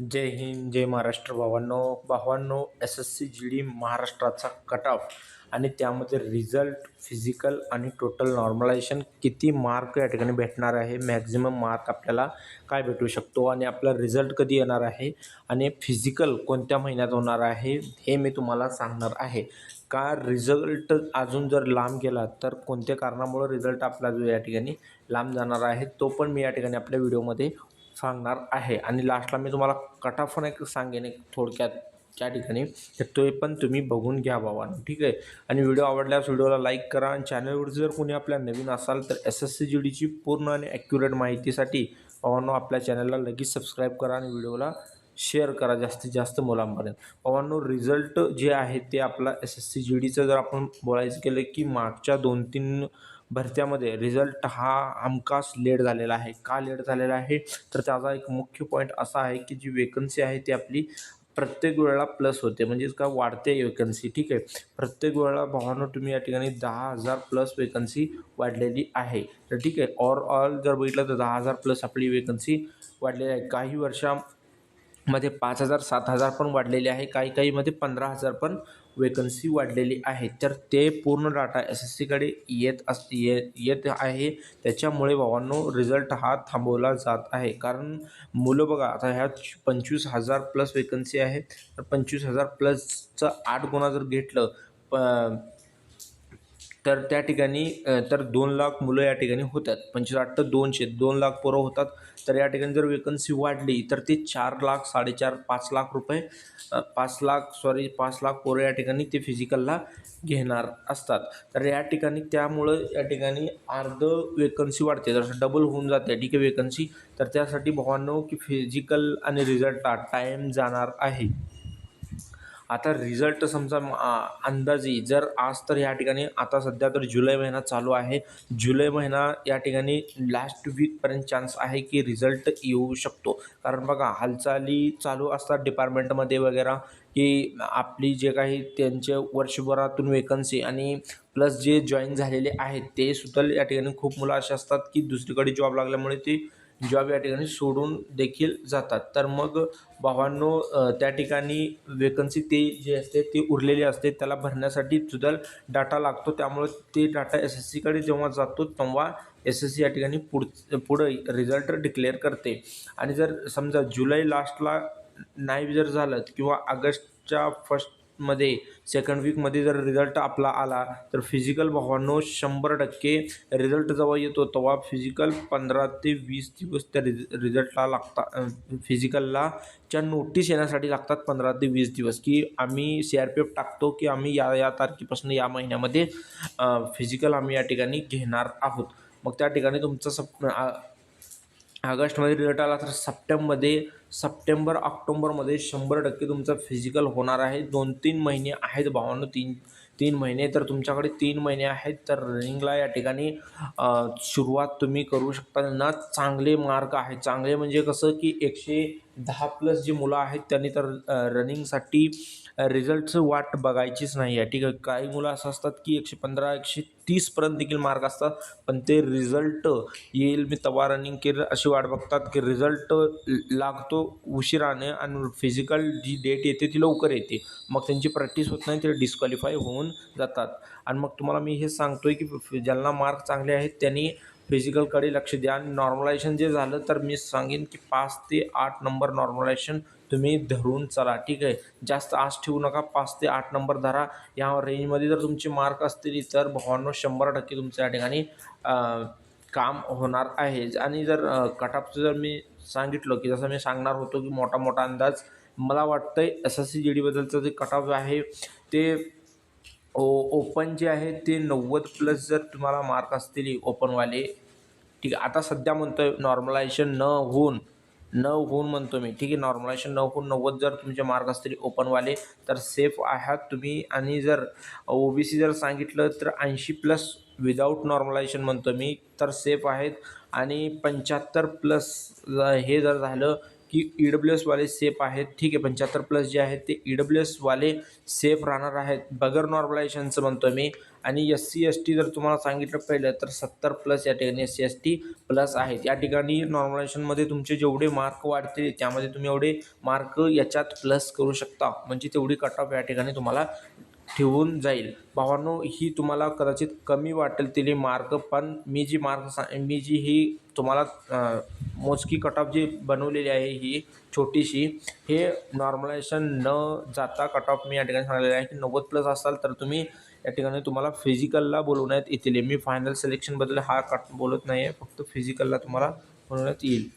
जय हिंद, जय महाराष्ट्र भावांनो, एस-एस-सी जी-डी महाराष्ट्राचा cut off आणि त्यामध्ये रिझल्ट, फिजिकल आणि टोटल नॉर्मलायझेशन किती मार्क या ठिकाणी भेटणार आहे, मॅक्झिमम मार्क आपल्याला काय भेटू शकतो आणि आपला रिझल्ट कधी येणार आहे आणि फिजिकल कोणत्या महिन्यात होणार आहे हे मी तुम्हाला सांगणार आहे. का रिझल्ट अजून जर लांब गेला तर कोणत्या कारणामुळे रिझल्ट आपला जो या ठिकाणी लांब जाणार आहे तो पण मी या ठिकाणी आपल्या व्हिडिओमध्ये सांगणार आहे. आणि लास्टला मी तुम्हाला कट ऑफ पण एक सांगेन एक थोडक्यात त्या ठिकाणी, तर ते पण तुम्ही बघून घ्या भावांनो, ठीक आहे. आणि व्हिडिओ आवडल्यास व्हिडिओला लाईक करा आणि चॅनलवर जर कोणी आपल्या नवीन असाल तर एस-एस-सी जी-डीची पूर्ण आणि ॲक्युरेट माहितीसाठी भावांनो आपल्या चॅनलला लगेच सबस्क्राईब करा आणि व्हिडिओला शेअर करा जास्तीत जास्त मुलांपर्यंत. भावांनो, रिझल्ट जे आहे ते आपला एस-एस-सी जी-डीचं जर आपण बोलायचं केलं की मागच्या 2-3 भरत्यामध्ये रिझल्ट हा हमखास लेट झालेला आहे. का लेट झालेला आहे तर त्याचा एक मुख्य पॉईंट असा आहे की जी वेकन्सी आहे ती आपली प्रत्येक वेळेला प्लस होते, म्हणजेच का वाढते वेकन्सी, ठीक आहे. प्रत्येक वेळेला भावांनो तुम्ही या ठिकाणी 10,000 प्लस वेकन्सी वाढलेली आहे. तर ठीक आहे, ओव्हरऑल जर बघितलं तर 10,000 प्लस आपली वेकन्सी वाढलेली आहे. काही वर्षामध्ये 5,000 7,000 पण वाढलेले आहे, काही मध्ये 15,000 पण वेकन्सी वाढलेली आहे. तर ते पूर्ण डाटा एस-एस-सीकडे येत आहे. त्याच्यामुळे भावांनो रिझल्ट हा थांबवला जात आहे. कारण मुलं बघा, आता ह्या 25,000 प्लस वेकन्सी आहे, तर 25,000 प्लसचं 8 गुणा जर घेतलं तर त्या ठिकाणी तर 2,00,000 मुलं या ठिकाणी होतात. 25,8 तर 200 2,00,000 पोरं होतात. तर या ठिकाणी जर वेकन्सी वाढली तर ते 4,00,000 4.5 5,00,000 रुपये 5,00,000 पोरं या ठिकाणी ते फिजिकलला घेणार असतात. तर या ठिकाणी त्यामुळं या ठिकाणी अर्ध वेकन्सी वाढते, जसं डबल होऊन जाते, ठीक आहे, वेकन्सी. तर त्यासाठी भावांनो की फिजिकल आणि रिझल्टला टाईम जाणार आहे. आता रिझल्ट समजा अंदाजे जर आज तर या ठिकाणी आता सध्या तर जुलै महिना चालू आहे. जुलै महिना या ठिकाणी लास्ट वीकपर्यंत चान्स आहे की रिझल्ट येऊ शकतो. कारण बघा, हालचाली चालू असतात डिपार्टमेंटमध्ये वगैरे, की आपली जे काही त्यांचे वर्षभरातून वेकन्सी आणि प्लस जे जॉईन झालेले आहेत ते सुद्धा या ठिकाणी खूप मुलं असे असतात की दुसरीकडे जॉब लागल्यामुळे ते जॉब या ठिकाणी सोडून देखील जातात. तर मग भावांनो, त्या ठिकाणी वेकन्सी ते जे असते ते उरलेली असते, त्याला भरण्यासाठी सुद्धा डाटा लागतो. त्यामुळे ते डाटा एस-एस-सीकडे जेव्हा जातो तेव्हा एस-एस-सी या ठिकाणी पुढं रिझल्ट डिक्लेअर करते. आणि जर समजा जुलै लास्टला नाही जर झालं किंवा ऑगस्टच्या फर्स्टमध्ये सेकंड वीकमध्ये जर रिझल्ट आपला आला तर फिजिकल भावांनो 100% रिझल्ट जेव्हा येतो तेव्हा फिजिकल 15 ते 20 दिवस त्या रिझल्टला लागतात. फिजिकलला च्या नोटीस येण्यासाठी लागतात 15 ते 20 दिवस, की आम्ही CRPF टाकतो की आम्ही या तारखेपासून या महिन्यामध्ये फिजिकल आम्ही या ठिकाणी घेणार आहोत. मग त्या ठिकाणी तुमचं ऑगस्टमध्ये रिझल्ट आला तर सप्टेंबर ऑक्टोबरमध्ये 100% तुमचं फिजिकल होणार आहे. 2-3 महिने आहेत भावांनो, 3 महिने. तर तुमच्याकडे 3 महिने आहेत. तर रनिंगला या ठिकाणी सुरुवात तुम्ही करू शकता ना. चांगले मार्क आहेत, चांगले म्हणजे कसं की 110 प्लस जी मुलं आहेत त्यांनी तर रनिंगसाठी रिझल्टचं वाट बघायचीच नाही आहे, ठीक आहे. काही मुलं असं असतात की 115 130 पर्यंत देखील मार्क असतात, पण ते रिझल्ट येईल मी तेव्हा रनिंग केलं अशी वाट बघतात, की रिझल्ट लागतो उशिराने आणि फिजिकल जी डेट येते ती लवकर येते. मग त्यांची प्रॅक्टिस होत नाही, ते डिस्क्वालिफाय होऊन जातात. आणि मग तुम्हाला मी हे सांगतोय की ज्यांना मार्क चांगले आहेत त्यांनी फिजिकलकडे लक्ष द्या. आणि नॉर्मलायझेशन जे झालं तर मी सांगेन की 5 ते 8 नंबर नॉर्मलायझेशन तुम्ही धरून चला, ठीक आहे. जास्त आस ठेवू नका, 5 ते 8 नंबर धरा. या रेंजमध्ये जर तुमचे मार्क असतील तर भावांनो 100% तुमच्या या ठिकाणी काम होणार आहे. आणि जर कट ऑफचं जर मी सांगितलं की जसं मी सांगणार होतो की मोठा अंदाज मला वाटतंय एस-एस-सी जी-डीबद्दलचं जे कट ऑफ आहे ते ओपन जे आहे ते 90 प्लस जर तुम्हाला मार्क असतील ओपनवाले, ठीक आहे. आता सध्या म्हणतोय नॉर्मलायझेशन न होऊन म्हणतो मी, ठीक आहे. नॉर्मलायझेशन न होऊन 90 जर तुमचे मार्क असतील ओपनवाले तर सेफ आहात तुम्ही. आणि जर OBC जर सांगितलं तर 80 प्लस विदाऊट नॉर्मलायझेशन म्हणतो मी, तर सेफ आहेत. आणि 75 प्लस हे जर झालं की EWSवाले सेफ आहेत. ठीक आहे, 75+ जे आहेत ते EWSवाले सेफ राहणार आहेत बगर नॉर्मलायझेशनचं म्हणतो मी. आणि SC ST जर तुम्हाला सांगितलं पहिलं तर 70+ या ठिकाणी SC ST प्लस आहेत. या ठिकाणी नॉर्मलायझेशनमध्ये तुमचे जेवढे मार्क वाढतील त्यामध्ये तुम्ही एवढे मार्क याच्यात प्लस करू शकता, म्हणजे तेवढी कट ऑफ या ठिकाणी तुम्हाला ठेवून जाईल. भावांनो, ही तुम्हाला कदाचित कमी वाटेल तिले मार्क, पण मी जी ही तुम्हाला मोजकी कट ऑफ जी बनवलेली आहे ही छोटीशी, हे नॉर्मलायझेशन न जाता कट ऑफ मी या ठिकाणी सांगलेलं आहे की 90+ असाल तर तुम्ही या ठिकाणी तुम्हाला फिजिकलला बोलवण्यात येतील. मी फायनल सिलेक्शनबद्दल हा कट बोलत नाही आहे, फक्त फिजिकलला तुम्हाला बोलवण्यात येईल.